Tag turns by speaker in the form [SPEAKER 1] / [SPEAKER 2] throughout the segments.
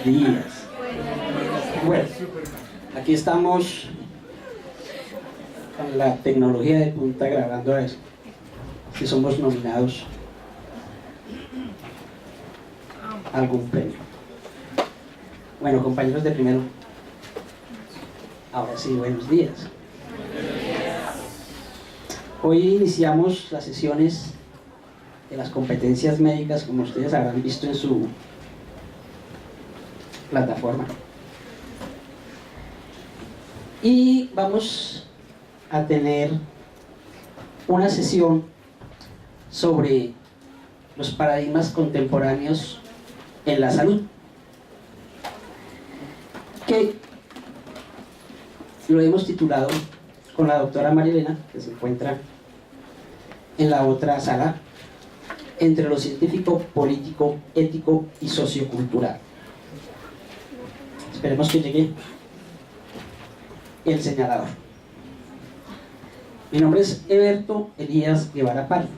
[SPEAKER 1] días. Bueno, aquí estamos con la tecnología de punta grabando eso, si somos nominados a algún premio. Bueno, compañeros de primero, ahora sí, buenos días. Hoy iniciamos las sesiones de las competencias médicas, como ustedes habrán visto en su plataforma. Y vamos a tener una sesión sobre los paradigmas contemporáneos en la salud, que lo hemos titulado con la doctora Marilena, que se encuentra en la otra sala, entre lo científico, político, ético y sociocultural. Esperemos que llegue el señalador. Mi nombre es Eberto Elías Guevara Pari,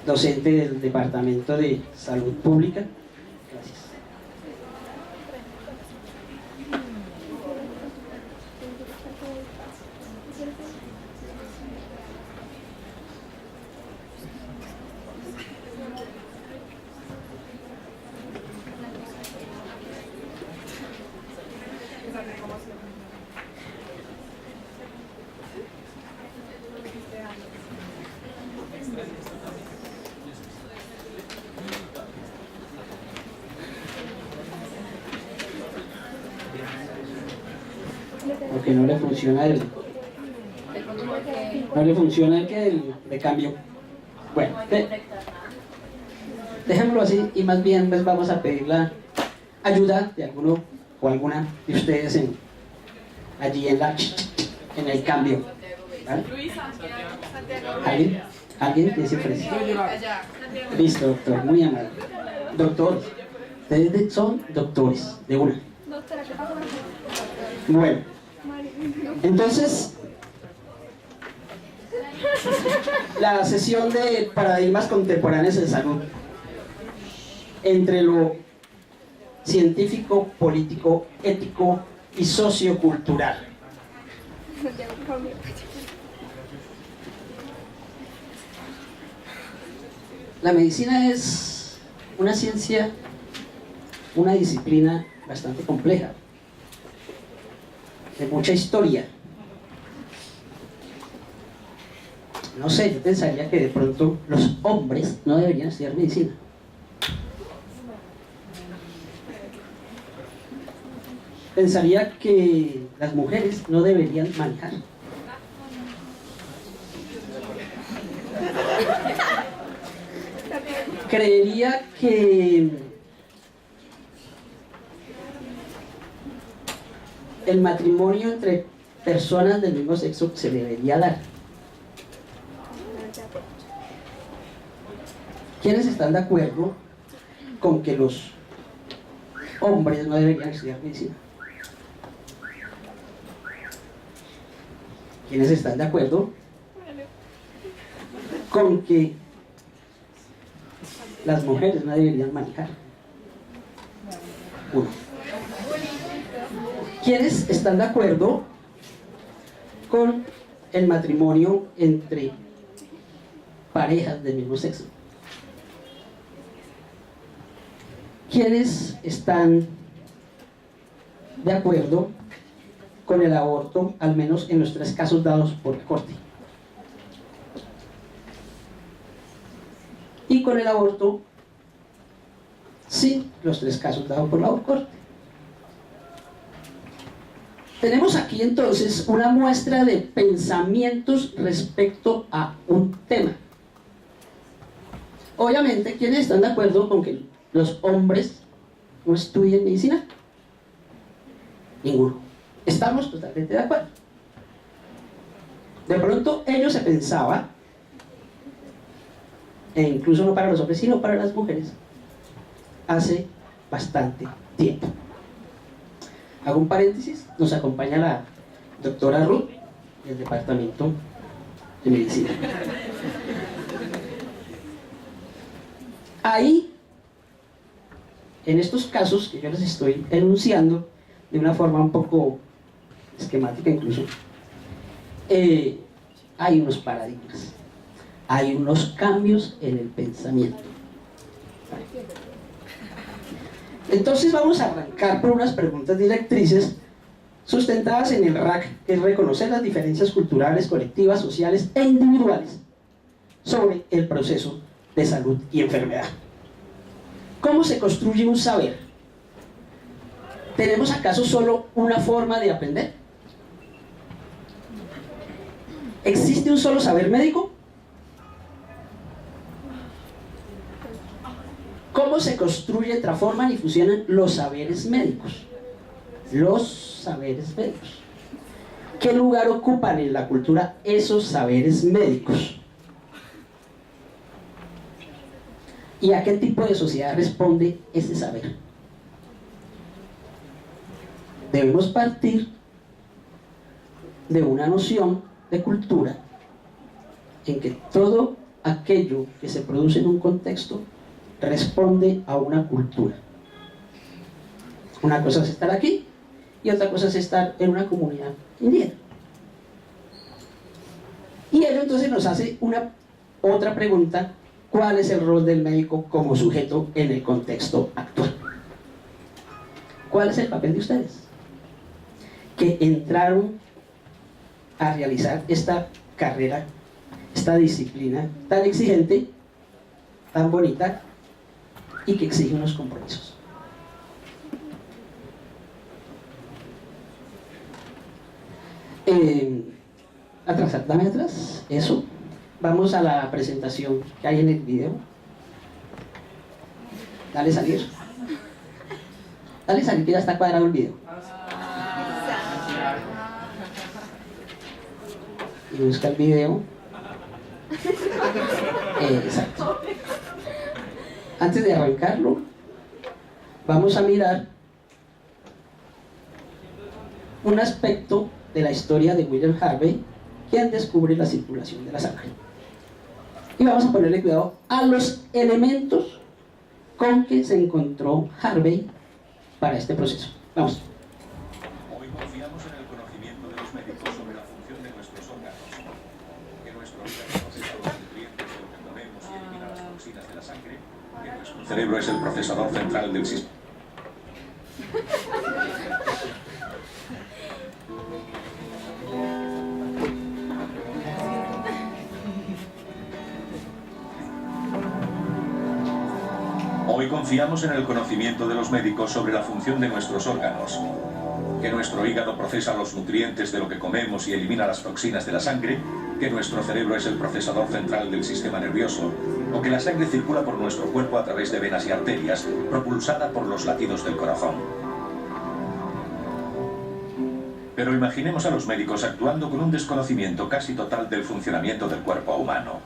[SPEAKER 1] docente del Departamento de Salud Pública. Gracias. Porque no le funciona el de cambio. Bueno, dejémoslo así y más bien pues vamos a pedir la ayuda de alguno o alguna de ustedes allí en el cambio. ¿Vale? ¿Alguien que se ofrece? Listo, doctor, muy amable. Doctor, ustedes son doctores de una. Bueno, entonces la sesión de paradigmas contemporáneos en salud, entre lo científico, político, ético y sociocultural. La medicina es una ciencia, una disciplina bastante compleja, de mucha historia. No sé, yo pensaría que de pronto los hombres no deberían estudiar medicina. Pensaría que las mujeres no deberían manejar. Creería que el matrimonio entre personas del mismo sexo se debería dar. ¿Quiénes están de acuerdo con que los hombres no deberían estudiar medicina? ¿Quiénes están de acuerdo con que las mujeres no deberían manejar? Uno. ¿Quiénes están de acuerdo con el matrimonio entre parejas del mismo sexo? ¿Quiénes están de acuerdo con el aborto, al menos en los 3 casos dados por la Corte? Y con el aborto sin los 3 casos dados por la Corte. Tenemos aquí entonces una muestra de pensamientos respecto a un tema. Obviamente, ¿quiénes están de acuerdo con que los hombres no estudien medicina? Ninguno. Estamos totalmente de acuerdo. De pronto ello se pensaba, e incluso no para los hombres, sino para las mujeres, hace bastante tiempo. Hago un paréntesis, nos acompaña la doctora Ruth del Departamento de Medicina. Ahí en estos casos que yo les estoy enunciando, de una forma un poco esquemática incluso, hay unos paradigmas, hay unos cambios en el pensamiento. Entonces vamos a arrancar por unas preguntas directrices sustentadas en el RAC, que es reconocer las diferencias culturales, colectivas, sociales e individuales sobre el proceso de salud y enfermedad. ¿Cómo se construye un saber? ¿Tenemos acaso solo una forma de aprender? ¿Existe un solo saber médico? ¿Cómo se construye, transforman y fusionan los saberes médicos? Los saberes médicos. ¿Qué lugar ocupan en la cultura esos saberes médicos? ¿Y a qué tipo de sociedad responde ese saber? Debemos partir de una noción de cultura en que todo aquello que se produce en un contexto responde a una cultura. Una cosa es estar aquí y otra cosa es estar en una comunidad indígena. Y ello entonces nos hace una otra pregunta: ¿cuál es el rol del médico como sujeto en el contexto actual? ¿Cuál es el papel de ustedes que entraron a realizar esta carrera, esta disciplina tan exigente, tan bonita y que exige unos compromisos? Atrás, dame atrás, eso. Vamos a la presentación que hay en el video. Dale salir. Dale salir, que ya está cuadrado el video. Y busca el video. Exacto. Antes de arrancarlo, vamos a mirar un aspecto de la historia de William Harvey, quien descubre la circulación de la sangre. Y vamos a ponerle cuidado a los elementos con que se encontró Harvey para este proceso. Vamos.
[SPEAKER 2] Hoy confiamos en el conocimiento de los médicos sobre la función de nuestros órganos, que nuestro órgano procesa los nutrientes de lo que comemos y elimina las toxinas de la sangre, que nuestro cerebro es el procesador central del sistema. Hoy confiamos en el conocimiento de los médicos sobre la función de nuestros órganos, que nuestro hígado procesa los nutrientes de lo que comemos y elimina las toxinas de la sangre, que nuestro cerebro es el procesador central del sistema nervioso, o que la sangre circula por nuestro cuerpo a través de venas y arterias, propulsada por los latidos del corazón. Pero imaginemos a los médicos actuando con un desconocimiento casi total del funcionamiento del cuerpo humano.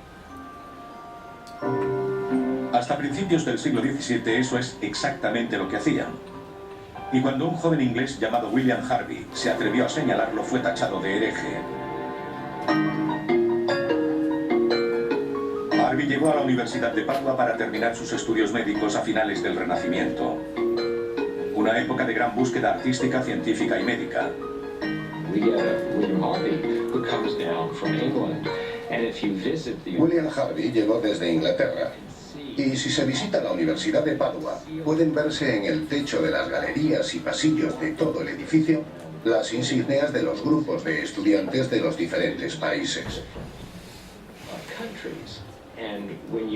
[SPEAKER 2] Hasta principios del siglo XVII eso es exactamente lo que hacían. Y cuando un joven inglés llamado William Harvey se atrevió a señalarlo, fue tachado de hereje. Harvey llegó a la Universidad de Padua para terminar sus estudios médicos a finales del Renacimiento. Una época de gran búsqueda artística, científica y médica.
[SPEAKER 3] William Harvey llegó desde Inglaterra. Y si se visita la Universidad de Padua, pueden verse en el techo de las galerías y pasillos de todo el edificio las insignias de los grupos de estudiantes de los diferentes países.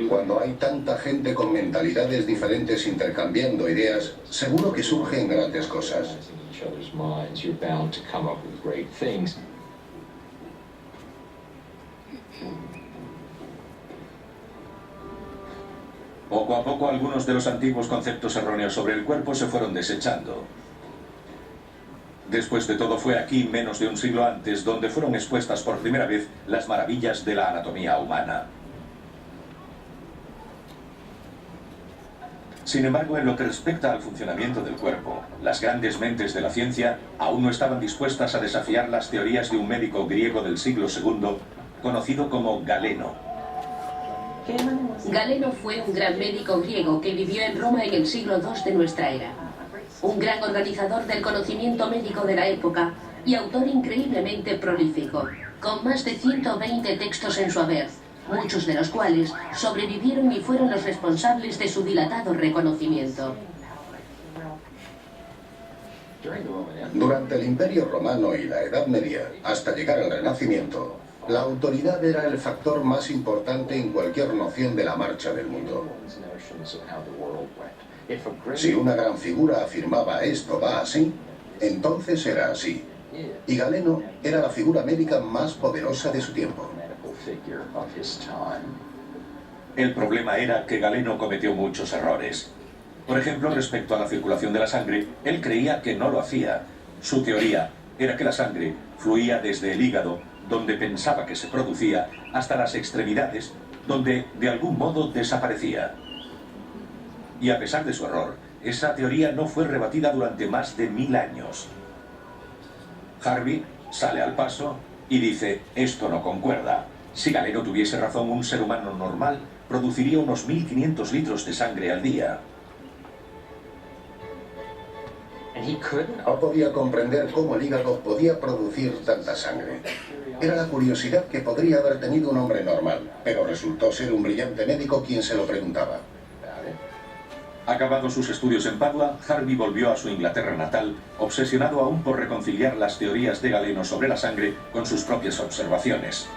[SPEAKER 3] Cuando hay tanta gente con mentalidades diferentes intercambiando ideas, seguro que surgen grandes cosas.
[SPEAKER 2] Poco a poco algunos de los antiguos conceptos erróneos sobre el cuerpo se fueron desechando. Después de todo, fue aquí, menos de un siglo antes, donde fueron expuestas por primera vez las maravillas de la anatomía humana. Sin embargo, en lo que respecta al funcionamiento del cuerpo, las grandes mentes de la ciencia aún no estaban dispuestas a desafiar las teorías de un médico griego del siglo II, conocido como Galeno.
[SPEAKER 4] Galeno fue un gran médico griego que vivió en Roma en el siglo II de nuestra era. Un gran organizador del conocimiento médico de la época y autor increíblemente prolífico, con más de 120 textos en su haber, muchos de los cuales sobrevivieron y fueron los responsables de su dilatado reconocimiento.
[SPEAKER 3] Durante el Imperio Romano y la Edad Media, hasta llegar al Renacimiento, la autoridad era el factor más importante en cualquier noción de la marcha del mundo. Si una gran figura afirmaba esto va así, entonces era así. Y Galeno era la figura médica más poderosa de su tiempo.
[SPEAKER 2] El problema era que Galeno cometió muchos errores. Por ejemplo, respecto a la circulación de la sangre, él creía que no lo hacía. Su teoría era que la sangre fluía desde el hígado, donde pensaba que se producía, hasta las extremidades, donde de algún modo desaparecía. Y a pesar de su error, esa teoría no fue rebatida durante más de 1000 años. Harvey sale al paso y dice, esto no concuerda. Si Galeno tuviese razón, un ser humano normal produciría unos 1500 litros de sangre al día.
[SPEAKER 3] No podía comprender cómo el hígado podía producir tanta sangre. Era la curiosidad que podría haber tenido un hombre normal, pero resultó ser un brillante médico quien se lo preguntaba.
[SPEAKER 2] Acabados sus estudios en Padua, Harvey volvió a su Inglaterra natal, obsesionado aún por reconciliar las teorías de Galeno sobre la sangre con sus propias observaciones.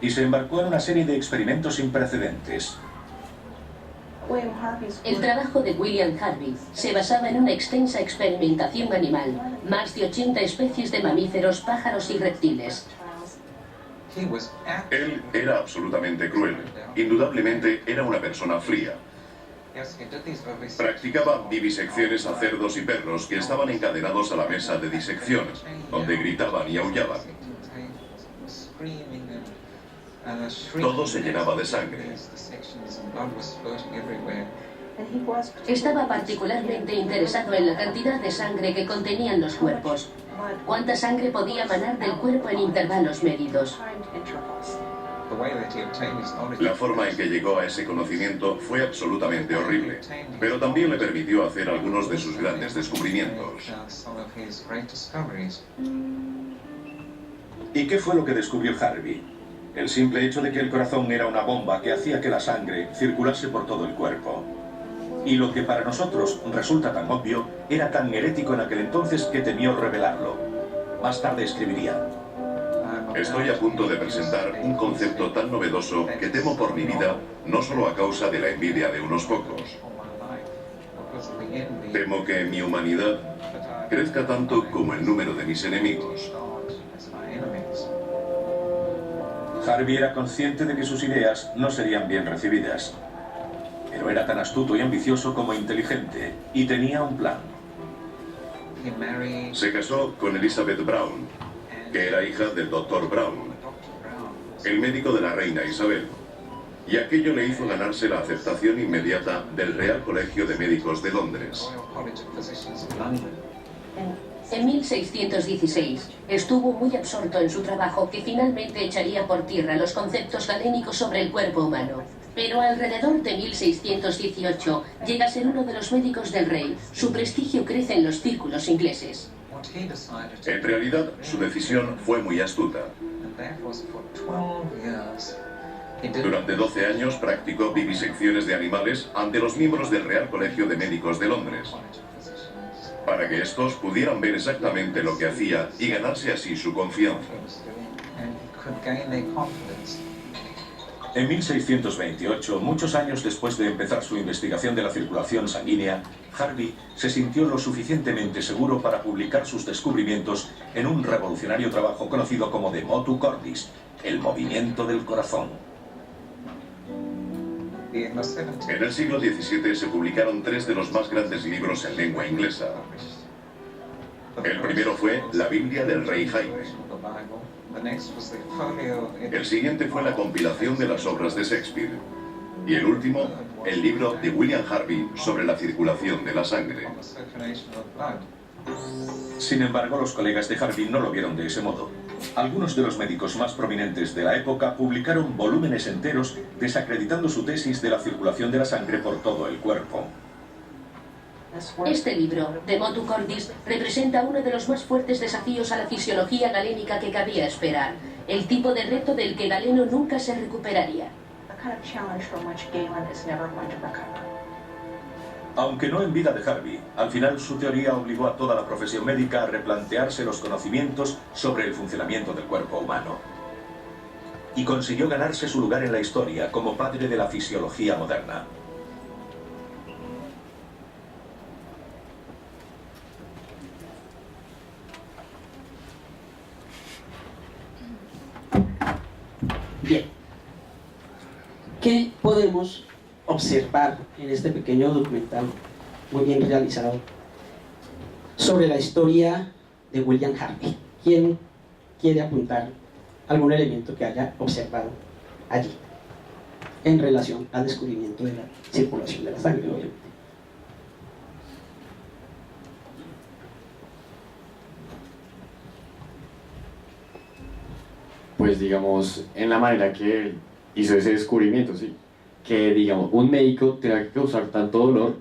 [SPEAKER 2] Y se embarcó en una serie de experimentos sin precedentes.
[SPEAKER 4] El trabajo de William Harvey se basaba en una extensa experimentación animal, más de 80 especies de mamíferos, pájaros y reptiles.
[SPEAKER 5] Él era absolutamente cruel. Indudablemente era una persona fría. Practicaba vivisecciones a cerdos y perros que estaban encadenados a la mesa de disección, donde gritaban y aullaban. Todo se llenaba de sangre.
[SPEAKER 4] Estaba particularmente interesado en la cantidad de sangre que contenían los cuerpos. ¿Cuánta sangre podía manar del cuerpo en intervalos medidos?
[SPEAKER 5] La forma en que llegó a ese conocimiento fue absolutamente horrible, pero también le permitió hacer algunos de sus grandes descubrimientos.
[SPEAKER 2] ¿Y qué fue lo que descubrió Harvey? El simple hecho de que el corazón era una bomba que hacía que la sangre circulase por todo el cuerpo. Y lo que para nosotros resulta tan obvio, era tan herético en aquel entonces que temió revelarlo. Más tarde escribiría:
[SPEAKER 5] Estoy a punto de presentar un concepto tan novedoso que temo por mi vida, no solo a causa de la envidia de unos pocos. Temo que mi humanidad crezca tanto como el número de mis enemigos.
[SPEAKER 2] Harvey era consciente de que sus ideas no serían bien recibidas. Pero era tan astuto y ambicioso como inteligente, y tenía un plan.
[SPEAKER 5] Se casó con Elizabeth Brown, que era hija del Dr. Brown, el médico de la reina Isabel, y aquello le hizo ganarse la aceptación inmediata del Real Colegio de Médicos de Londres.
[SPEAKER 4] En 1616 estuvo muy absorto en su trabajo que finalmente echaría por tierra los conceptos galénicos sobre el cuerpo humano. Pero alrededor de 1618 llega a ser uno de los médicos del rey. Su prestigio crece en los círculos ingleses.
[SPEAKER 5] En realidad, su decisión fue muy astuta. Durante 12 años practicó vivisecciones de animales ante los miembros del Real Colegio de Médicos de Londres, para que estos pudieran ver exactamente lo que hacía y ganarse así su confianza.
[SPEAKER 2] En 1628, muchos años después de empezar su investigación de la circulación sanguínea, Harvey se sintió lo suficientemente seguro para publicar sus descubrimientos en un revolucionario trabajo conocido como De Motu Cordis, el movimiento del corazón.
[SPEAKER 5] En el siglo XVII se publicaron 3 de los más grandes libros en lengua inglesa. El primero fue la Biblia del Rey Jaime. El siguiente fue la compilación de las obras de Shakespeare. Y el último, el libro de William Harvey sobre la circulación de la sangre.
[SPEAKER 2] Sin embargo, los colegas de Harvey no lo vieron de ese modo. Algunos de los médicos más prominentes de la época publicaron volúmenes enteros desacreditando su tesis de la circulación de la sangre por todo el cuerpo.
[SPEAKER 4] Este libro, De Motu Cordis, representa uno de los más fuertes desafíos a la fisiología galénica que cabía esperar, el tipo de reto del que Galeno nunca se recuperaría.
[SPEAKER 2] Aunque no en vida de Harvey, al final su teoría obligó a toda la profesión médica a replantearse los conocimientos sobre el funcionamiento del cuerpo humano. Y consiguió ganarse su lugar en la historia como padre de la fisiología moderna.
[SPEAKER 1] Bien, ¿qué podemos observar en este pequeño documental muy bien realizado sobre la historia de William Harvey? ¿Quién quiere apuntar algún elemento que haya observado allí en relación al descubrimiento de la circulación de la sangre, obviamente?
[SPEAKER 6] Pues digamos, en la manera que él hizo ese descubrimiento, ¿sí? Que digamos, un médico tenga que causar tanto dolor,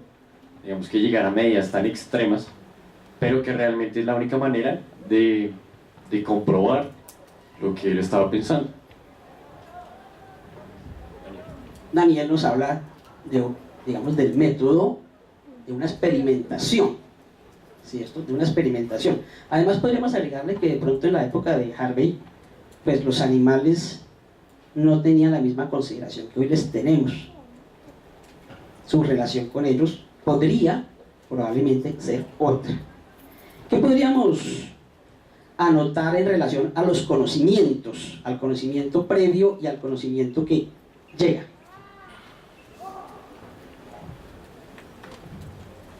[SPEAKER 6] digamos que llegar a medidas tan extremas, pero que realmente es la única manera de comprobar lo que él estaba pensando.
[SPEAKER 1] Daniel nos habla de, digamos, del método de una experimentación, ¿sí? Esto, de una experimentación. Además podríamos agregarle que de pronto en la época de Harvey, pues los animales no tenían la misma consideración que hoy les tenemos. Su relación con ellos podría, probablemente, ser otra. ¿Qué podríamos anotar en relación a los conocimientos, al conocimiento previo y al conocimiento que llega?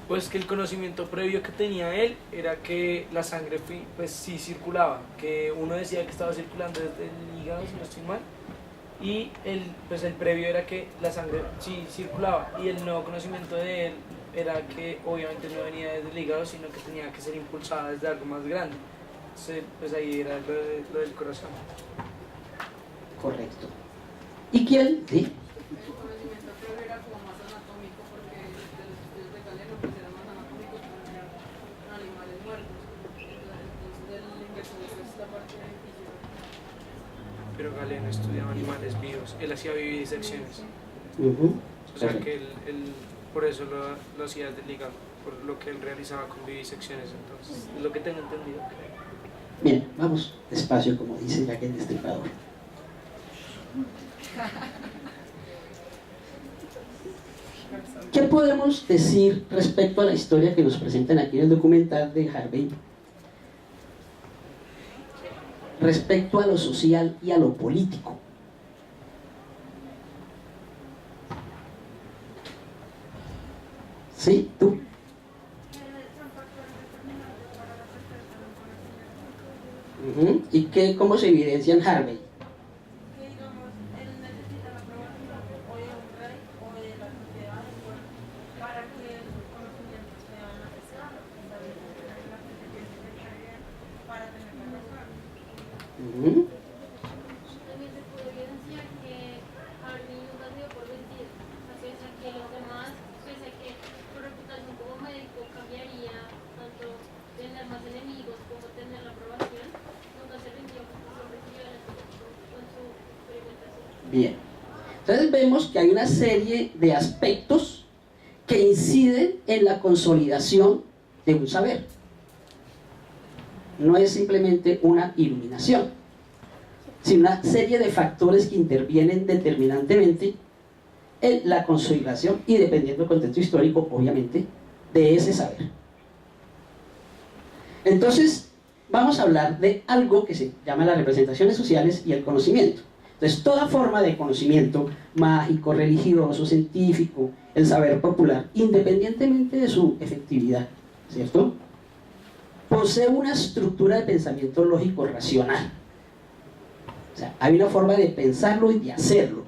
[SPEAKER 7] Pues que el conocimiento previo que tenía él era que la sangre pues sí circulaba, que uno decía que estaba circulando desde el hígado, si no estoy mal, y pues el previo era que la sangre sí circulaba, y el nuevo conocimiento de él era que obviamente no venía desde el hígado, sino que tenía que ser impulsada desde algo más grande. Entonces, pues ahí era lo del corazón.
[SPEAKER 1] Correcto. ¿Y quién? ¿Sí?
[SPEAKER 7] Pero Galeno estudiaba animales vivos, él hacía vivisecciones. O sea que él por eso lo hacía desde el hígado, por lo que él realizaba con vivisecciones, entonces, es lo que tengo entendido.
[SPEAKER 1] Bien, vamos despacio, como dice Jack el Destripador. ¿Qué podemos decir respecto a la historia que nos presentan aquí en el documental de Harvey? Respecto a lo social y a lo político. ¿Sí? ¿Tú? ¿Y cómo se evidencia en Harvey?
[SPEAKER 8] También se puede evidenciar que Harvey nunca se dio por vencido, pese a que los demás, pese a que su reputación como médico cambiaría, tanto tener más enemigos como tener la aprobación, nunca se rindió con su experimentación.
[SPEAKER 1] Bien, entonces vemos que hay una serie de aspectos que inciden en la consolidación de un saber. No es simplemente una iluminación, sino una serie de factores que intervienen determinantemente en la consolidación y, dependiendo del contexto histórico, obviamente, de ese saber. Entonces, vamos a hablar de algo que se llama las representaciones sociales y el conocimiento. Entonces, toda forma de conocimiento mágico, religioso, científico, el saber popular, independientemente de su efectividad, ¿cierto?, posee una estructura de pensamiento lógico racional. O sea, hay una forma de pensarlo y de hacerlo.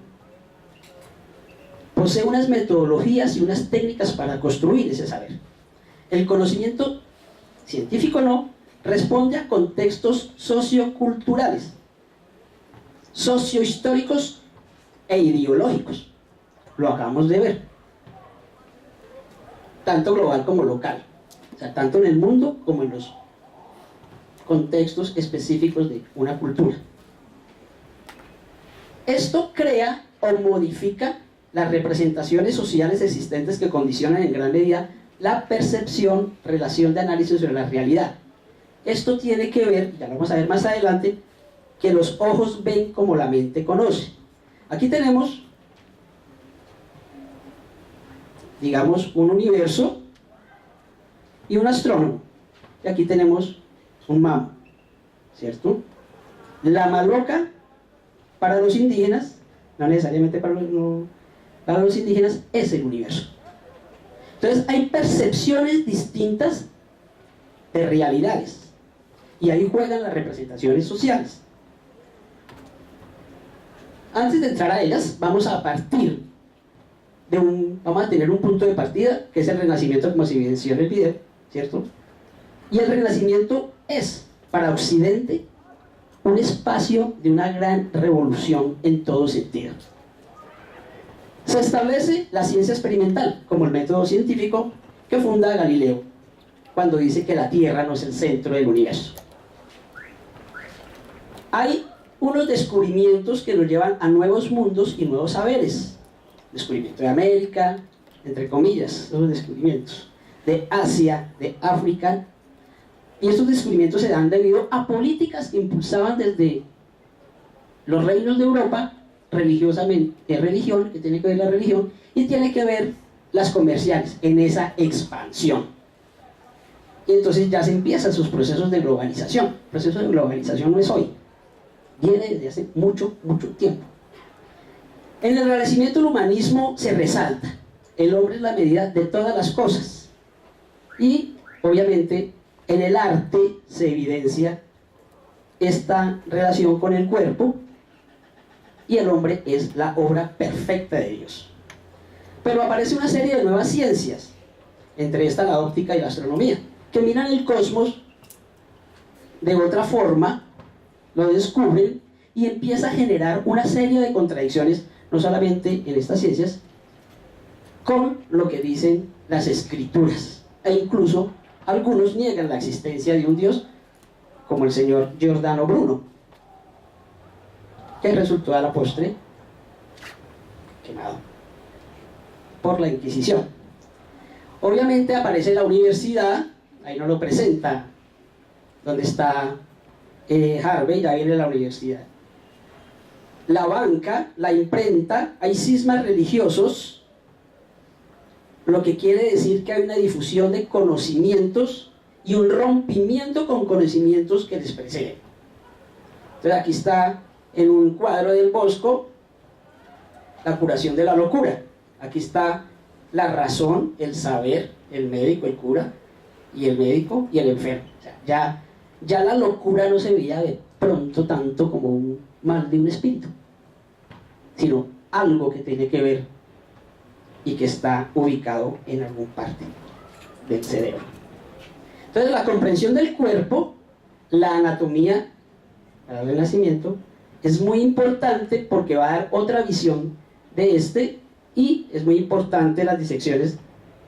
[SPEAKER 1] Posee unas metodologías y unas técnicas para construir ese saber. El conocimiento científico o no, responde a contextos socioculturales, sociohistóricos e ideológicos. Lo acabamos de ver. Tanto global como local. O sea, tanto en el mundo como en los contextos específicos de una cultura. Esto crea o modifica las representaciones sociales existentes que condicionan en gran medida la percepción, relación de análisis sobre la realidad. Esto tiene que ver, ya lo vamos a ver más adelante, que los ojos ven como la mente conoce. Aquí tenemos, digamos, un universo y un astrónomo. Y aquí tenemos un mamo, ¿cierto? La maloca para los indígenas, no necesariamente para los indígenas, es el universo. Entonces hay percepciones distintas de realidades y ahí juegan las representaciones sociales. Antes de entrar a ellas, vamos a partir vamos a tener un punto de partida que es el Renacimiento, como se evidenció en el video, ¿cierto? Y el Renacimiento es para Occidente un espacio de una gran revolución en todo sentido. Se establece la ciencia experimental como el método científico que funda Galileo cuando dice que la Tierra no es el centro del universo. Hay unos descubrimientos que nos llevan a nuevos mundos y nuevos saberes. Descubrimiento de América, entre comillas, los descubrimientos de Asia, de África. Y estos descubrimientos se dan debido a políticas que impulsaban desde los reinos de Europa, religión, que tiene que ver la religión, y tiene que ver las comerciales, en esa expansión. Y entonces ya se empiezan sus procesos de globalización. El proceso de globalización no es hoy, viene desde hace mucho, mucho tiempo. En el Renacimiento el humanismo se resalta. El hombre es la medida de todas las cosas. Y, obviamente, en el arte se evidencia esta relación con el cuerpo y el hombre es la obra perfecta de Dios. Pero aparece una serie de nuevas ciencias, entre esta la óptica y la astronomía, que miran el cosmos de otra forma, lo descubren y empieza a generar una serie de contradicciones, no solamente en estas ciencias, con lo que dicen las escrituras, e incluso algunos niegan la existencia de un Dios, como el señor Giordano Bruno, que resultó a la postre quemado por la Inquisición. Obviamente aparece la universidad, ahí no lo presenta, donde está Harvey, ya viene la universidad. La banca, la imprenta, hay cismas religiosos, lo que quiere decir que hay una difusión de conocimientos y un rompimiento con conocimientos que les preceden. Entonces aquí está en un cuadro del Bosco la curación de la locura. Aquí está la razón, el saber, el médico, el cura, y el médico y el enfermo. O sea, ya la locura no se veía de pronto tanto como un mal de un espíritu, sino algo que tiene que ver y que está ubicado en alguna parte del cerebro. Entonces la comprensión del cuerpo, la anatomía para el nacimiento, es muy importante porque va a dar otra visión de este, y es muy importante las disecciones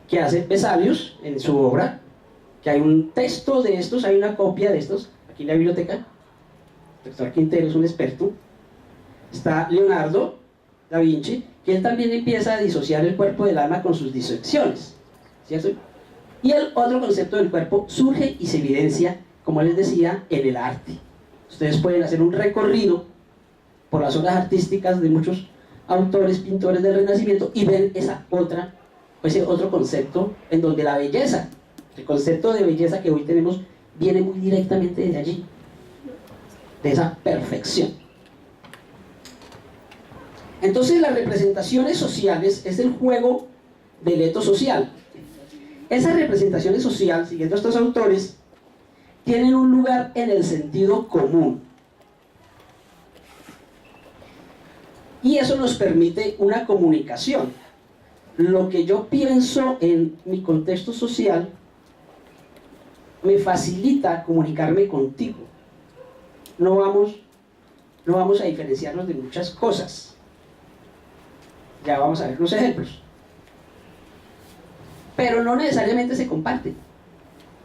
[SPEAKER 1] que hace Vesalius en su obra, que hay un texto de estos, hay una copia de estos aquí en la biblioteca. El doctor Quintero es un experto. Está Leonardo da Vinci, que él también empieza a disociar el cuerpo del alma con sus disecciones, ¿cierto? Y el otro concepto del cuerpo surge y se evidencia, como les decía, en el arte. Ustedes pueden hacer un recorrido por las obras artísticas de muchos autores, pintores del Renacimiento, y ven ese otro concepto en donde la belleza, el concepto de belleza que hoy tenemos, viene muy directamente de allí, de esa perfección. Entonces las representaciones sociales es el juego del eto social. Esas representaciones sociales, siguiendo a estos autores, tienen un lugar en el sentido común. Y eso nos permite una comunicación. Lo que yo pienso en mi contexto social me facilita comunicarme contigo. No vamos a diferenciarnos de muchas cosas. Ya vamos a ver los ejemplos. Pero no necesariamente se comparten,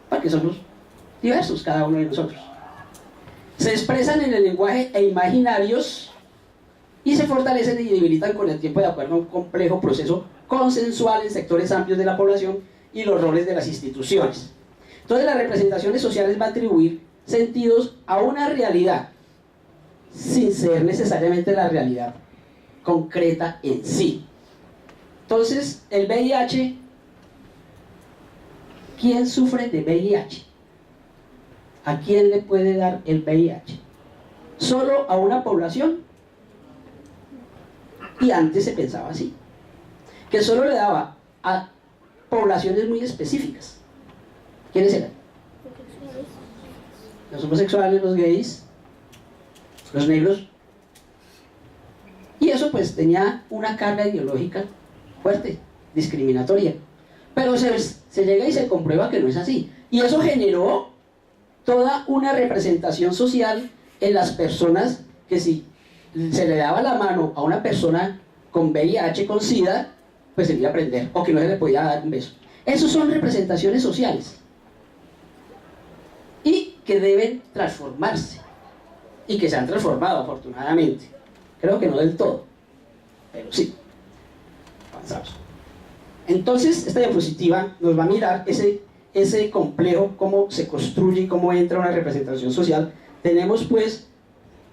[SPEAKER 1] porque somos diversos cada uno de nosotros. Se expresan en el lenguaje e imaginarios y se fortalecen y debilitan con el tiempo de acuerdo a un complejo proceso consensual en sectores amplios de la población y los roles de las instituciones. Entonces las representaciones sociales van a atribuir sentidos a una realidad sin ser necesariamente la realidad concreta en sí. Entonces el VIH, ¿quién sufre de VIH? ¿A quién le puede dar el VIH? ¿Solo a una población? Y antes se pensaba así, que solo le daba a poblaciones muy específicas. ¿Quiénes eran? Los homosexuales, los gays, los negros. Y eso pues tenía una carga ideológica fuerte, discriminatoria. Pero se llega y se comprueba que no es así. Y eso generó toda una representación social en las personas, que si se le daba la mano a una persona con VIH, con SIDA, pues se le iba a prender, o que no se le podía dar un beso. Esas son representaciones sociales y que deben transformarse, y que se han transformado afortunadamente. Creo que no del todo, pero sí. Avanzamos. Entonces esta diapositiva nos va a mirar ese complejo, cómo se construye y cómo entra una representación social. Tenemos pues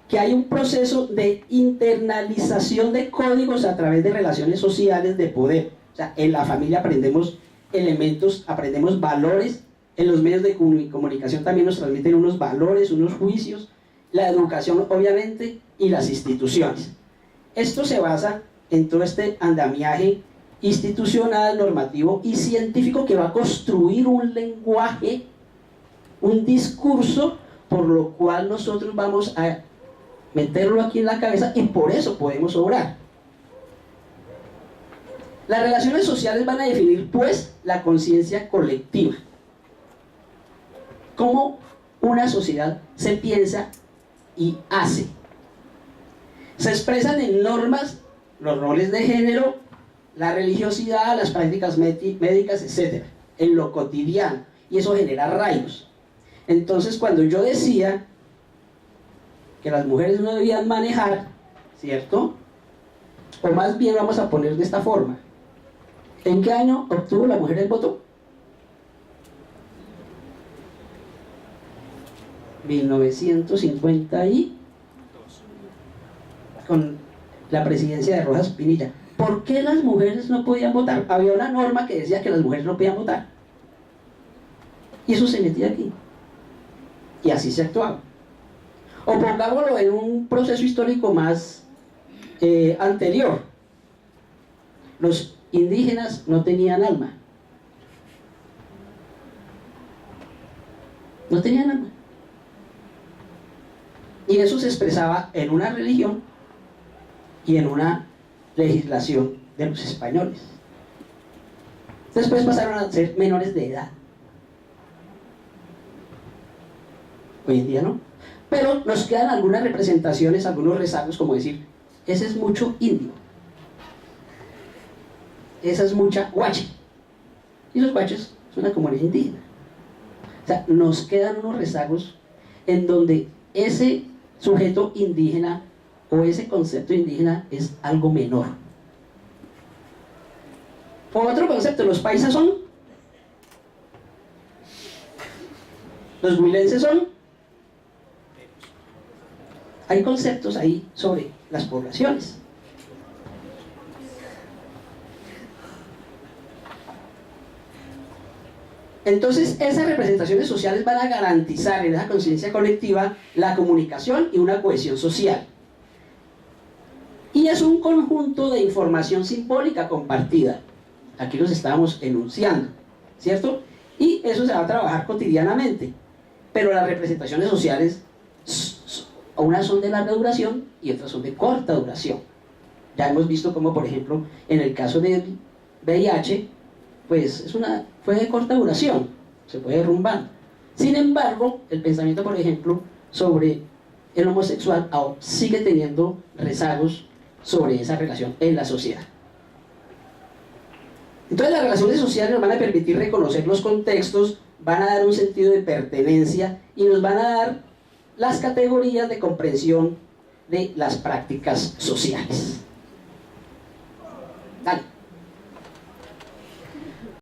[SPEAKER 1] que hay un proceso de internalización de códigos a través de relaciones sociales de poder. O sea, en la familia aprendemos elementos, aprendemos valores, en los medios de comunicación también nos transmiten unos valores, unos juicios, la educación obviamente y las instituciones. Esto se basa en todo este andamiaje institucional, normativo y científico que va a construir un lenguaje, un discurso, por lo cual nosotros vamos a meterlo aquí en la cabeza y por eso podemos obrar. Las relaciones sociales van a definir pues la conciencia colectiva, cómo una sociedad se piensa y hace. Se expresan en normas, los roles de género, la religiosidad, las prácticas médicas, etc., en lo cotidiano, y eso genera arraigos. Entonces cuando yo decía que las mujeres no debían manejar, ¿cierto? O más bien vamos a poner de esta forma: ¿en qué año obtuvo la mujer el voto? 1950 y con la presidencia de Rojas Pinilla. ¿Por qué las mujeres no podían votar? Había una norma que decía que las mujeres no podían votar, y eso se metía aquí, y así se actuaba. O pongámoslo en un proceso histórico más anterior: los indígenas no tenían alma, no tenían alma, y eso se expresaba en una religión y en una legislación de los españoles. Después pasaron a ser menores de edad. Hoy en día no. Pero nos quedan algunas representaciones, algunos rezagos, como decir: ese es mucho indio, esa es mucha guache, y los guaches son una comunidad indígena. O sea, nos quedan unos rezagos en donde ese sujeto indígena o ese concepto indígena es algo menor. Otro concepto: los paisas son, los huilenses son. Hay conceptos ahí sobre las poblaciones. Entonces esas representaciones sociales van a garantizar en esa conciencia colectiva la comunicación y una cohesión social. Y es un conjunto de información simbólica compartida. Aquí los estábamos enunciando, ¿cierto? Y eso se va a trabajar cotidianamente. Pero las representaciones sociales, unas son de larga duración y otras son de corta duración. Ya hemos visto cómo, por ejemplo, en el caso del VIH, pues fue de corta duración, se fue derrumbando. Sin embargo, el pensamiento, por ejemplo, sobre el homosexual aún sigue teniendo rezagos sobre esa relación en la sociedad. Entonces las relaciones sociales nos van a permitir reconocer los contextos, van a dar un sentido de pertenencia y nos van a dar las categorías de comprensión de las prácticas sociales.